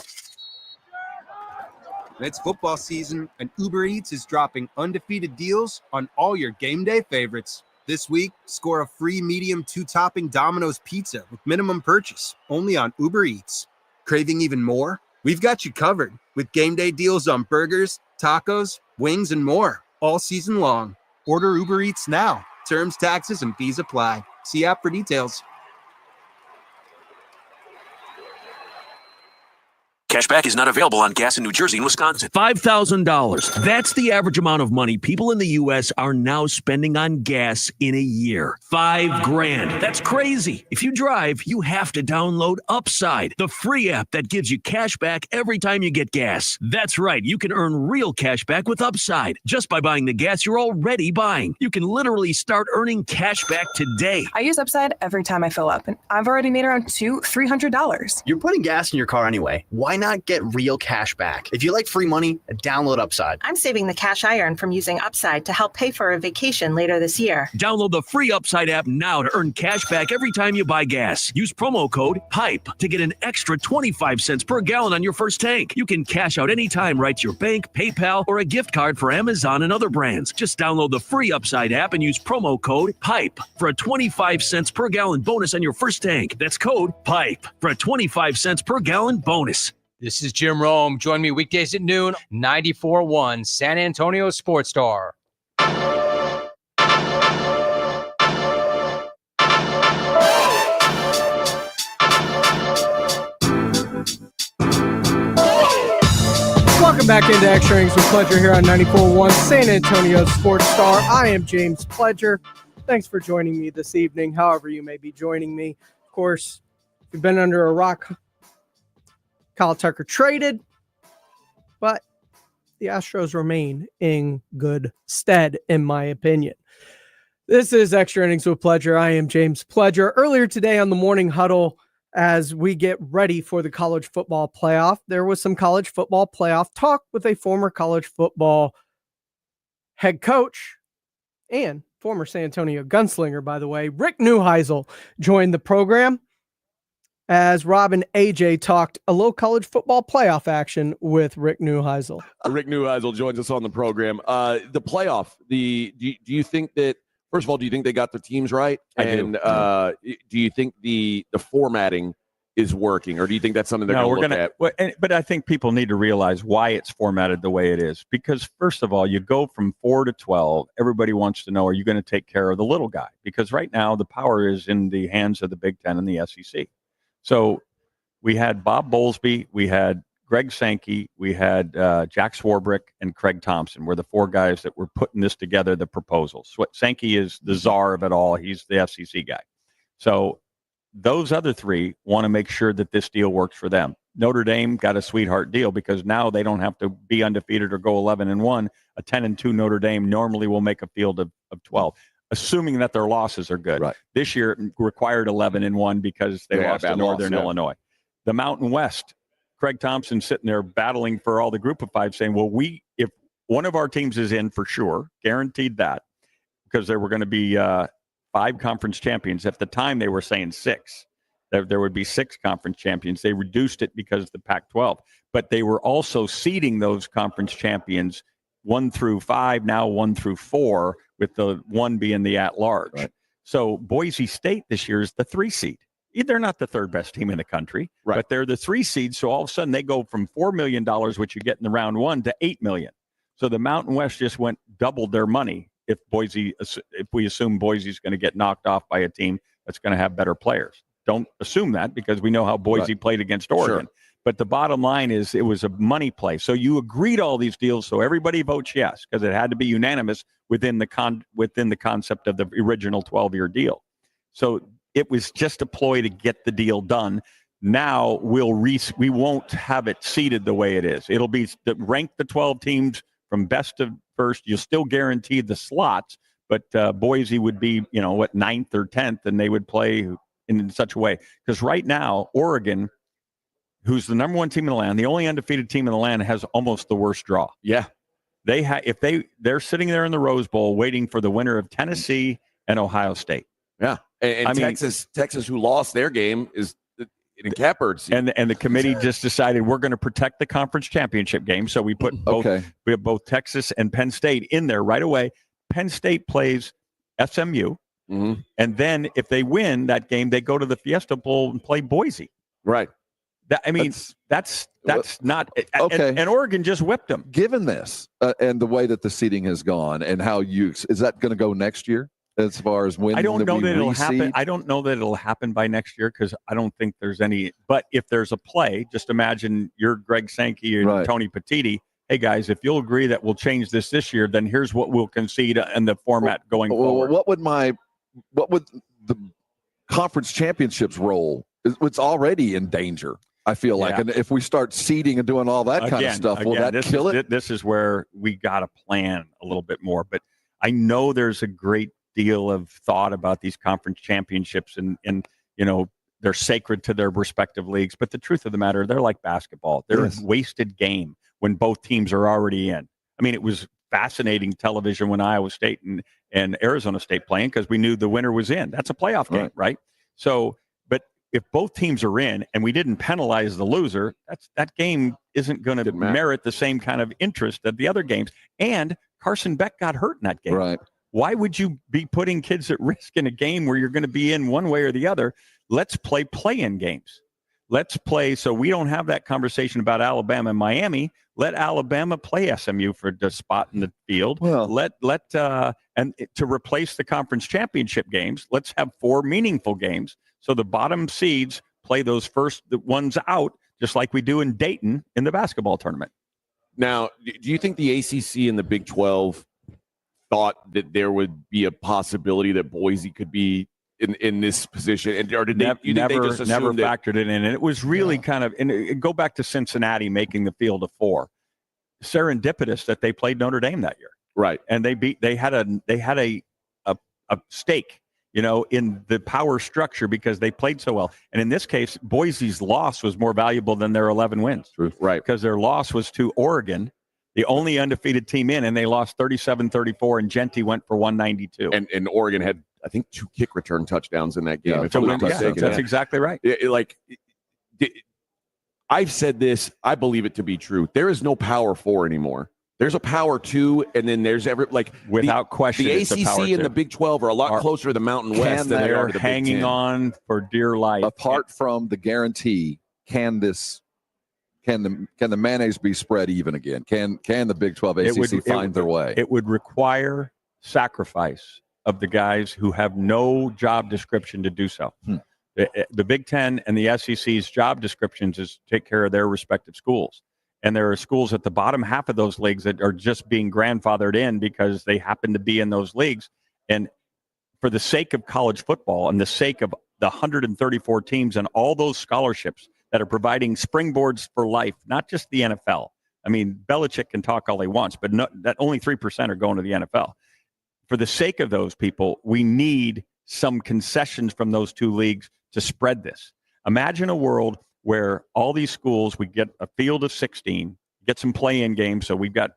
It's football season, and Uber Eats is dropping undefeated deals on all your game day favorites. This week, score a free medium 2-topping Domino's pizza with minimum purchase, only on Uber Eats. Craving even more? We've got you covered with game day deals on burgers, tacos, wings, and more, all season long. Order Uber Eats now. Terms, taxes, and fees apply. See app for details. Cashback is not available on gas in New Jersey and Wisconsin. $5,000. That's the average amount of money people in the U.S. are now spending on gas in a year. $5,000. That's crazy. If you drive, you have to download Upside, the free app that gives you cash back every time you get gas. That's right. You can earn real cash back with Upside just by buying the gas you're already buying. You can literally start earning cash back today. I use Upside every time I fill up, and I've already made around $200-300. You're putting gas in your car anyway. Why not not get real cash back? If you like free money, download Upside. I'm saving the cash I earn from using Upside to help pay for a vacation later this year. Download the free Upside app now to earn cash back every time you buy gas. Use promo code PIPE to get an extra 25 cents per gallon on your first tank. You can cash out anytime right to your bank, PayPal, or a gift card for Amazon and other brands. Just download the free Upside app and use promo code PIPE for a 25 cents per gallon bonus on your first tank. That's code PIPE for a 25 cents per gallon bonus. This is Jim Rome. Join me weekdays at noon, 94.1 San Antonio Sports Star. Welcome back into Extra Innings with Pledger here on 94.1 San Antonio Sports Star. I am James Pledger. Thanks for joining me this evening, however you may be joining me. Of course, if you've been under a rock, Kyle Tucker traded, but the Astros remain in good stead, in my opinion. This is Extra Innings with Pledger. I am James Pledger. Earlier today on the Morning Huddle, as we get ready for the college football playoff, there was some college football playoff talk with a former college football head coach and former San Antonio gunslinger, by the way. Rick Neuheisel joined the program as Rob and AJ talked a little college football playoff action with Rick Neuheisel. Rick Neuheisel joins us on the program. The playoff, do you think that, first of all, do you think they got their teams right? Do you think the formatting is working, or do you think that's something they're going to look at? Well, but I think people need to realize why it's formatted the way it is. Because, first of all, you go from 4 to 12. Everybody wants to know, are you going to take care of the little guy? Because right now the power is in the hands of the Big Ten and the SEC. So we had Bob Bowlesby, we had Greg Sankey, we had Jack Swarbrick, and Craig Thompson were the four guys that were putting this together, the proposals. Sankey is the czar of it all. He's the FCC guy. So those other three want to make sure that this deal works for them. Notre Dame got a sweetheart deal because now they don't have to be undefeated or go 11-1. A 10-2 Notre Dame normally will make a field of 12. Assuming that their losses are good. Right. This year it required 11-1 because they lost to Northern Illinois. The Mountain West, Craig Thompson sitting there battling for all the group of five saying, well, if one of our teams is in for sure, guaranteed that, because there were going to be 5 conference champions. At the time, they were saying 6. There would be 6 conference champions. They reduced it because of the Pac-12. But they were also seeding those conference champions 1 through 5, now 1 through 4, with the 1 being the at-large. Right. So Boise State this year is the 3 seed. They're not the 3rd best team in the country, but they're the 3 seed. So all of a sudden they go from $4 million, which you get in the round 1, to $8 million. So the Mountain West just doubled their money if we assume Boise's going to get knocked off by a team that's going to have better players. Don't assume that, because we know how Boise played against Oregon. Sure. But the bottom line is it was a money play. So you agreed to all these deals, so everybody votes yes, because it had to be unanimous within the concept of the original 12-year deal. So it was just a ploy to get the deal done. Now we won't have it seeded the way it is. It'll be rank the 12 teams from best to first. You'll still guarantee the slots, but Boise would be, 9th or 10th, and they would play in such a way. Because right now, Oregon, who's the number 1 team in the land, the only undefeated team in the land, has almost the worst draw. Yeah. They're sitting there in the Rose Bowl waiting for the winner of Tennessee and Ohio State. Yeah. And Texas, who lost their game, is in catbirds. And the committee just decided we're going to protect the conference championship game. So we put we have both Texas and Penn State in there right away. Penn State plays SMU. Mm-hmm. And then if they win that game, they go to the Fiesta Bowl and play Boise. Right. That's not okay. And Oregon just whipped them. Given this and the way that the seeding has gone, and how is that going to go next year? As far as when I don't know that it'll happen. I don't know that it'll happen by next year, because I don't think there's any. But if there's a play, just imagine you're Greg Sankey and Tony Petitti. Hey guys, if you'll agree that we'll change this year, then here's what we'll concede in the format going forward. What would the conference championships role? It's already in danger, I feel like. And if we start seeding and doing all that kind of stuff, will that kill it? This is where we got to plan a little bit more. But I know there's a great deal of thought about these conference championships, and they're sacred to their respective leagues. But the truth of the matter, they're like basketball. They're a wasted game when both teams are already in. I mean, it was fascinating television when Iowa State and Arizona State playing because we knew the winner was in. That's a playoff game, right? So, but if both teams are in and we didn't penalize the loser, that game isn't going to merit the same kind of interest that the other games. And Carson Beck got hurt in that game. Right. Why would you be putting kids at risk in a game where you're going to be in one way or the other? Let's play-in games. Let's play so we don't have that conversation about Alabama and Miami. Let Alabama play SMU for the spot in the field. Well, and to replace the conference championship games, let's have 4 meaningful games so the bottom seeds play those first ones out, just like we do in Dayton in the basketball tournament. Now, do you think the ACC and the Big 12 thought that there would be a possibility that Boise could be in this position, or did they? Never assumed factored it in, and it was really kind of. And go back to Cincinnati making the field of 4. Serendipitous that they played Notre Dame that year, right? And they had a stake, in the power structure because they played so well. And in this case, Boise's loss was more valuable than their 11 wins, right? Because their loss was to Oregon, the only undefeated team in, and they lost 37-34, and Genty went for 192. And Oregon had, I think, 2 kick return touchdowns in that game. That's exactly right. I've said this. I believe it to be true. There is no Power 4 anymore. There's a Power 2, and then there's without question. The ACC and the Big 12 are a lot closer to the Mountain West than they are to the hanging Big 10. on for dear life. Apart from the guarantee, can the mayonnaise be spread even again? Can the Big 12 ACC find their way? It would require sacrifice of the guys who have no job description to do so. The Big Ten and the SEC's job descriptions is to take care of their respective schools. And there are schools at the bottom half of those leagues that are just being grandfathered in because they happen to be in those leagues. And for the sake of college football and the sake of the 134 teams and all those scholarships that are providing springboards for life, not just the NFL. I mean, Belichick can talk all he wants, but that only 3% are going to the NFL. For the sake of those people, we need some concessions from those 2 leagues to spread this. Imagine a world where all these schools, we get a field of 16, get some play-in games. So we've got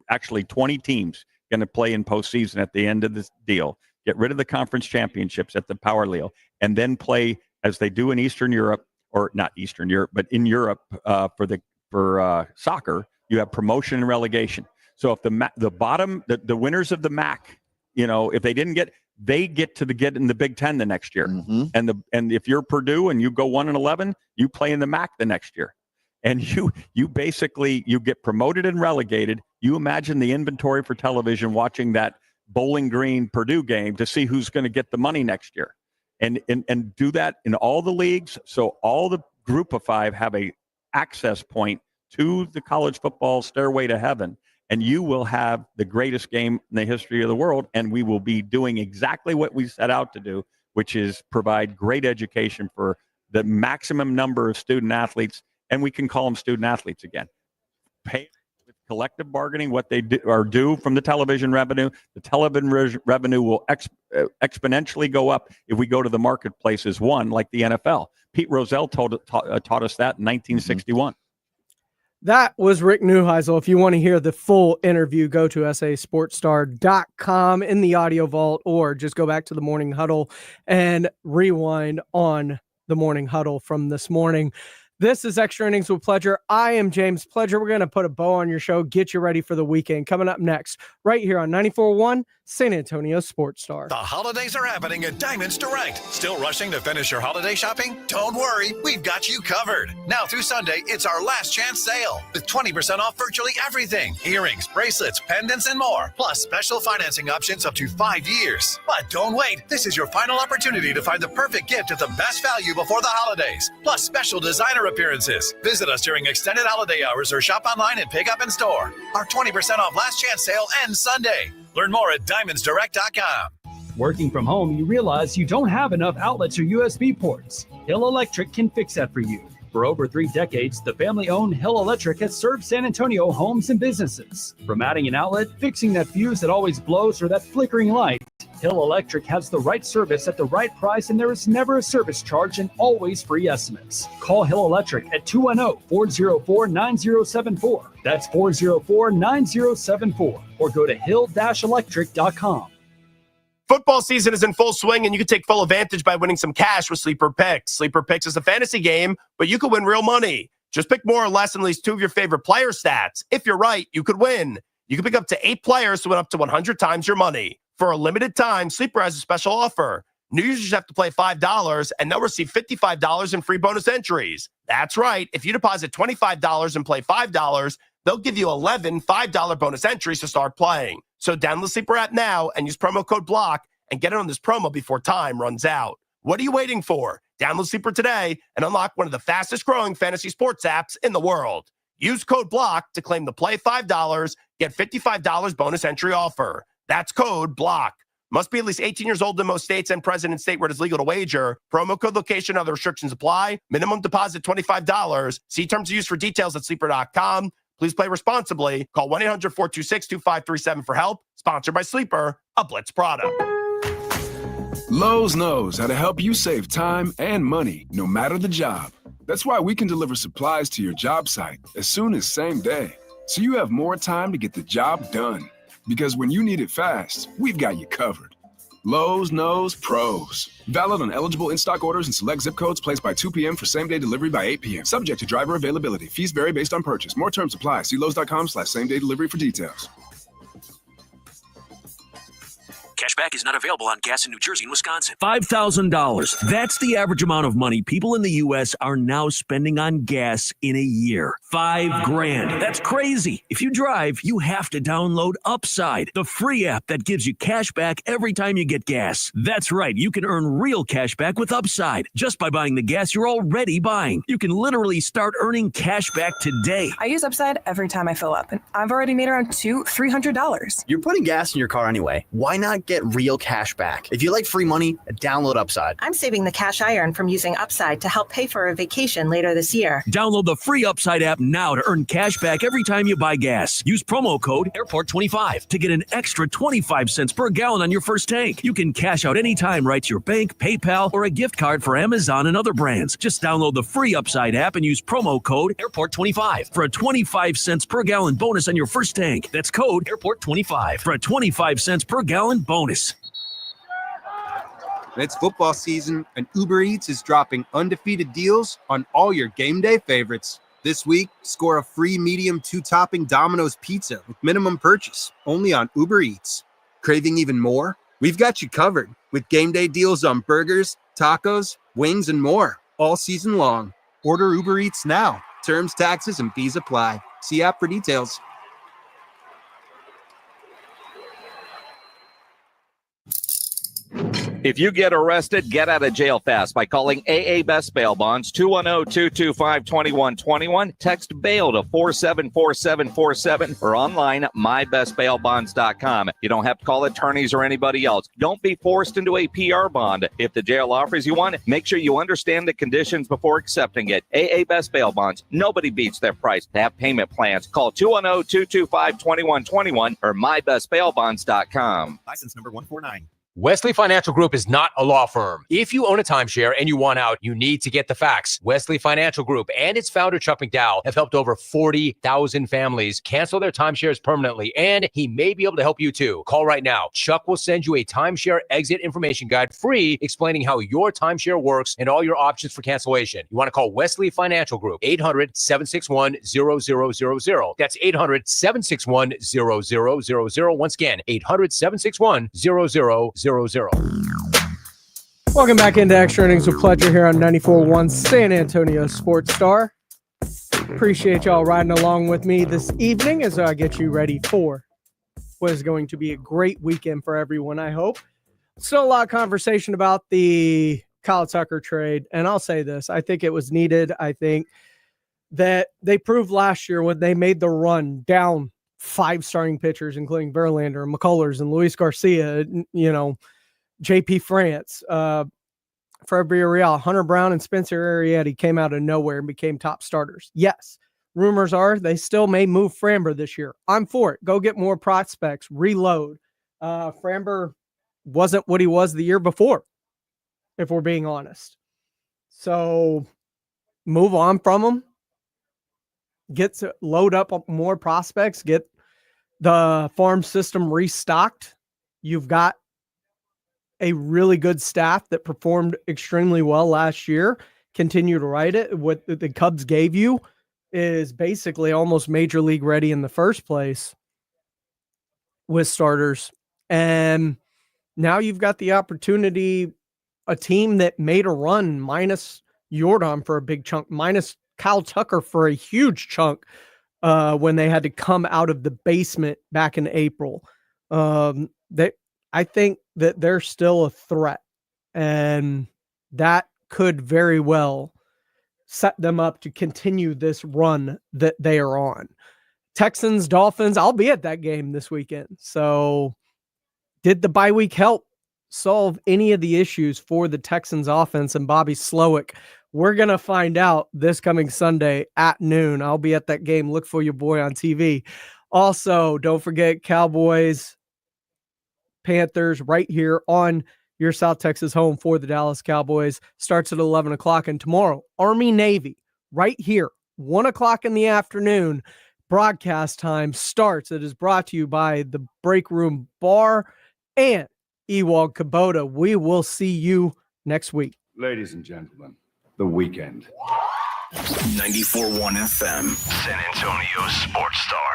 actually 20 teams going to play in postseason at the end of this deal. Get rid of the conference championships at the Power League, and then play as they do in Eastern Europe, or not Eastern Europe, but in Europe for soccer. You have promotion and relegation. So if the winners of the MAC, if they didn't they get in the Big Ten the next year. And if you're Purdue and you go 1-11, you play in the MAC the next year. And you basically get promoted and relegated. You imagine the inventory for television watching that Bowling Green Purdue game to see who's going to get the money next year. And do that in all the leagues. So all the group of 5 have a access point to the college football stairway to heaven. And you will have the greatest game in the history of the world, and we will be doing exactly what we set out to do, which is provide great education for the maximum number of student athletes, and we can call them student athletes again. Pay with collective bargaining what they are due from the television revenue. The television revenue will exponentially go up if we go to the marketplace as one, like the NFL. Pete Rozelle taught us that in 1961. That was Rick Neuheisel. If you want to hear the full interview, go to sasportstar.com in the audio vault, or just go back to the Morning Huddle and rewind on the Morning Huddle from this morning. This is Extra Innings with Pledger. I am James Pledger. We're going to put a bow on your show, get you ready for the weekend. Coming up next, right here on 94.1 San Antonio Sports Star. The holidays are happening at Diamonds Direct. Still rushing to finish your holiday shopping? Don't worry, we've got you covered. Now through Sunday, it's our last chance sale with 20% off virtually everything. Earrings, bracelets, pendants, and more. Plus special financing options up to 5 years. But don't wait. This is your final opportunity to find the perfect gift at the best value before the holidays. Plus special designer appearances. Visit us during extended holiday hours or shop online and pick up in store. Our 20% off last chance sale ends Sunday. Learn more at diamondsdirect.com. Working from home, you realize you don't have enough outlets or USB ports. Hill Electric can fix that for you. For over 3 decades, the family-owned Hill Electric has served San Antonio homes and businesses. From adding an outlet, fixing that fuse that always blows, or that flickering light, Hill Electric has the right service at the right price, and there is never a service charge and always free estimates. Call Hill Electric at 210-404-9074. That's 404-9074. Or go to hill-electric.com. Football season is in full swing, and you can take full advantage by winning some cash with Sleeper Picks. Sleeper Picks is a fantasy game, but you could win real money. Just pick more or less than at least two of your favorite player stats. If you're right, you could win. You can pick up to 8 players to win up to 100 times your money. For a limited time, Sleeper has a special offer. New users have to play $5, and they'll receive $55 in free bonus entries. That's right. If you deposit $25 and play $5, they'll give you 11 $5 bonus entries to start playing. So download the Sleeper app now and use promo code BLOCK and get it on this promo before time runs out. What are you waiting for? Download Sleeper today and unlock one of the fastest growing fantasy sports apps in the world. Use code BLOCK to claim the play $5, get $55 bonus entry offer. That's code BLOCK. Must be at least 18 years old in most states and present in state where it is legal to wager. Promo code location, other restrictions apply. Minimum deposit $25. See terms of use for details at sleeper.com. Please play responsibly. Call 1-800-426-2537 for help. Sponsored by Sleeper, a Blitz product. Lowe's knows how to help you save time and money, no matter the job. That's why we can deliver supplies to your job site as soon as same day, so you have more time to get the job done. Because when you need it fast, we've got you covered. Lowe's knows pros. Valid on eligible in-stock orders and select zip codes placed by 2 p.m. for same-day delivery by 8 p.m. Subject to driver availability. Fees vary based on purchase. More terms apply. See Lowe's.com/same-day delivery for details. Cashback is not available on gas in New Jersey and Wisconsin. $5,000. That's the average amount of money people in the U.S. are now spending on gas in a year. $5,000. That's crazy. If you drive, you have to download Upside, the free app that gives you cash back every time you get gas. That's right. You can earn real cash back with Upside just by buying the gas you're already buying. You can literally start earning cash back today. I use Upside every time I fill up, and I've already made around $300. You're putting gas in your car anyway. Why not get real cash back? If you like free money, download Upside. I'm saving the cash I earn from using Upside to help pay for a vacation later this year. Download the free Upside app now to earn cash back every time you buy gas. Use promo code AIRPORT25 to get an extra 25 cents per gallon on your first tank. You can cash out anytime right to your bank, PayPal, or a gift card for Amazon and other brands. Just download the free Upside app and use promo code AIRPORT25 for a 25 cents per gallon bonus on your first tank. That's code AIRPORT25 for a 25 cents per gallon bonus. It's football season, and Uber Eats is dropping undefeated deals on all your game day favorites. This week, score a free medium 2-topping Domino's pizza with minimum purchase, only on Uber Eats. Craving even more? We've got you covered with game day deals on burgers, tacos, wings, and more, all season long. Order Uber Eats now. Terms, taxes, and fees apply. See app for details. If you get arrested, get out of jail fast by calling AA Best Bail Bonds, 210-225-2121. Text bail to 474747 or online at mybestbailbonds.com. You don't have to call attorneys or anybody else. Don't be forced into a PR bond. If the jail offers you one, make sure you understand the conditions before accepting it. AA Best Bail Bonds. Nobody beats their price to have payment plans. Call 210-225-2121 or mybestbailbonds.com. License number 149. Wesley Financial Group is not a law firm. If you own a timeshare and you want out, you need to get the facts. Wesley Financial Group and its founder, Chuck McDowell, have helped over 40,000 families cancel their timeshares permanently, and he may be able to help you too. Call right now. Chuck will send you a timeshare exit information guide free, explaining how your timeshare works and all your options for cancellation. You want to call Wesley Financial Group, 800-761-0000. That's 800-761-0000. Once again, 800-761-0000. Welcome back into Extra Innings with Pleasure here on 94.1 San Antonio Sports Star. Appreciate y'all riding along with me this evening as I get you ready for what is going to be a great weekend for everyone, I hope. Still a lot of conversation about the Kyle Tucker trade, and I'll say this. I think it was needed. I think that they proved last year when they made the run down 5 starting pitchers, including Verlander and McCullers and Luis Garcia, JP France, Fred Villarreal, Hunter Brown, and Spencer Arrieta came out of nowhere and became top starters. Yes, rumors are they still may move Framber this year. I'm for it. Go get more prospects, reload. Framber wasn't what he was the year before, if we're being honest. So move on from him. Load up more prospects, get the farm system restocked. You've got a really good staff that performed extremely well last year. Continue to ride it. What the Cubs gave you is basically almost major league ready in the first place with starters. And now you've got the opportunity, a team that made a run minus Jordan for a big chunk, minus Kyle Tucker for a huge chunk when they had to come out of the basement back in April. I think that they're still a threat, and that could very well set them up to continue this run that they are on. Texans, Dolphins, I'll be at that game this weekend. So did the bye week help solve any of the issues for the Texans offense and Bobby Slowick? We're going to find out this coming Sunday at noon. I'll be at that game. Look for your boy on TV. Also, don't forget Cowboys, Panthers right here on your South Texas home for the Dallas Cowboys. Starts at 11 o'clock. And tomorrow, Army Navy right here, 1 o'clock in the afternoon. Broadcast time starts. It is brought to you by the Break Room Bar and Ewald Kubota. We will see you next week. Ladies and gentlemen, the weekend. 94.1 FM, San Antonio Sports Star.